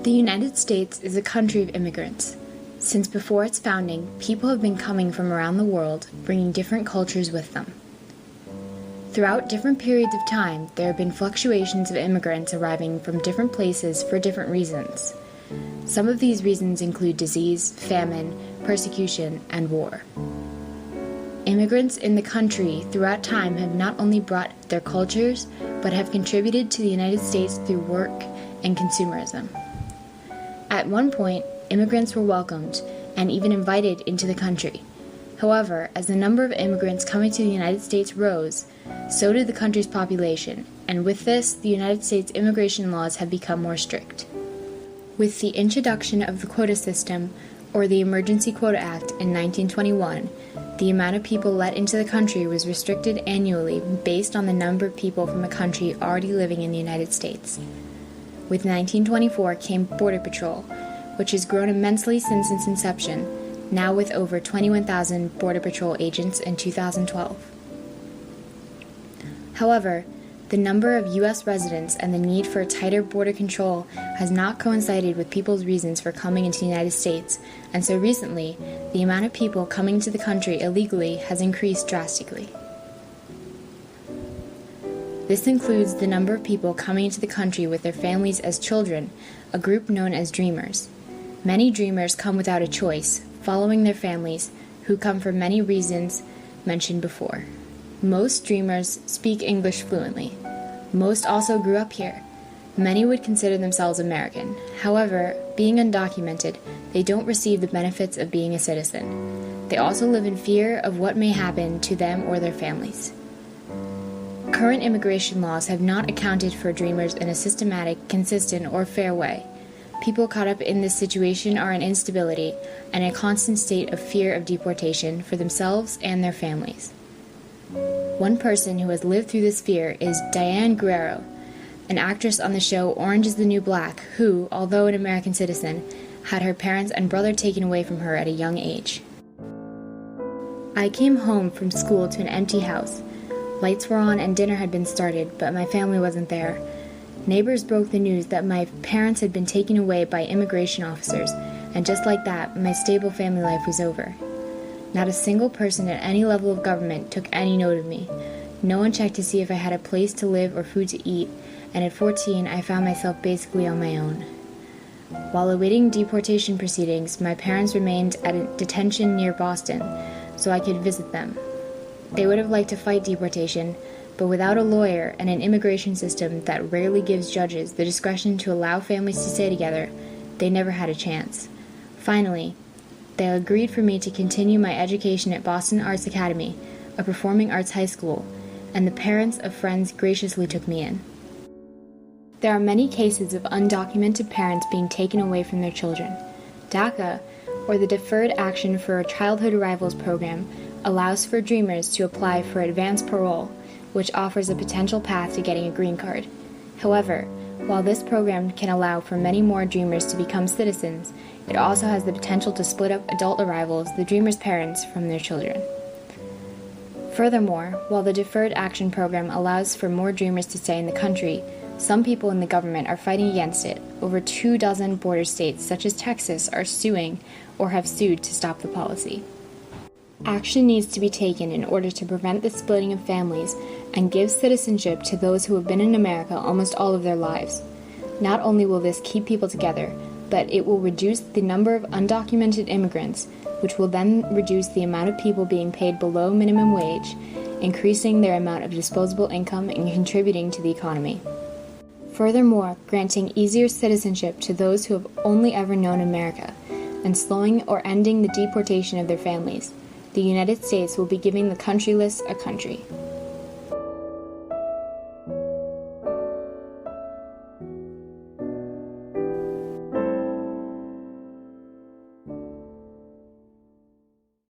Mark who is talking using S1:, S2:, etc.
S1: The United States is a country of immigrants. Since before its founding, people have been coming from around the world, bringing different cultures with them. Throughout different periods of time, there have been fluctuations of immigrants arriving from different places for different reasons. Some of these reasons include disease, famine, persecution, and war. Immigrants in the country throughout time have not only brought their cultures, but have contributed to the United States through work and consumerism. At one point, immigrants were welcomed and even invited into the country. However, as the number of immigrants coming to the United States rose, so did the country's population, and with this, the United States immigration laws have become more strict. With the introduction of the quota system, or the Emergency Quota Act in 1921, the amount of people let into the country was restricted annually based on the number of people from a country already living in the United States. With 1924 came Border Patrol, which has grown immensely since its inception, now with over 21,000 Border Patrol agents in 2012. However, the number of U.S. residents and the need for tighter border control has not coincided with people's reasons for coming into the United States, and so recently, the amount of people coming to the country illegally has increased drastically. This includes the number of people coming into the country with their families as children, a group known as dreamers. Many dreamers come without a choice, following their families, who come for many reasons mentioned before. Most dreamers speak English fluently. Most also grew up here. Many would consider themselves American. However, being undocumented, they don't receive the benefits of being a citizen. They also live in fear of what may happen to them or their families. Current immigration laws have not accounted for dreamers in a systematic, consistent, or fair way. People caught up in this situation are in instability and a constant state of fear of deportation for themselves and their families. One person who has lived through this fear is Diane Guerrero, an actress on the show Orange is the New Black, who, although an American citizen, had her parents and brother taken away from her at a young age. I came home from school to an empty house. Lights were on and dinner had been started, but my family wasn't there. Neighbors broke the news that my parents had been taken away by immigration officers, and just like that, my stable family life was over. Not a single person at any level of government took any note of me. No one checked to see if I had a place to live or food to eat, and at 14, I found myself basically on my own. While awaiting deportation proceedings, my parents remained at a detention near Boston, so I could visit them. They would have liked to fight deportation, but without a lawyer and an immigration system that rarely gives judges the discretion to allow families to stay together, they never had a chance. Finally, they agreed for me to continue my education at Boston Arts Academy, a performing arts high school, and the parents of friends graciously took me in. There are many cases of undocumented parents being taken away from their children. DACA, or the Deferred Action for Childhood Arrivals program, allows for dreamers to apply for advanced parole, which offers a potential path to getting a green card. However, while this program can allow for many more dreamers to become citizens, it also has the potential to split up adult arrivals, the dreamers' parents, from their children. Furthermore, while the Deferred Action program allows for more dreamers to stay in the country, some people in the government are fighting against it. Over 24 border states, such as Texas, are suing or have sued to stop the policy. Action needs to be taken in order to prevent the splitting of families and give citizenship to those who have been in America almost all of their lives. Not only will this keep people together, but it will reduce the number of undocumented immigrants, which will then reduce the amount of people being paid below minimum wage, increasing their amount of disposable income and contributing to the economy. Furthermore, granting easier citizenship to those who have only ever known America, and slowing or ending the deportation of their families. The United States will be giving the countryless a country.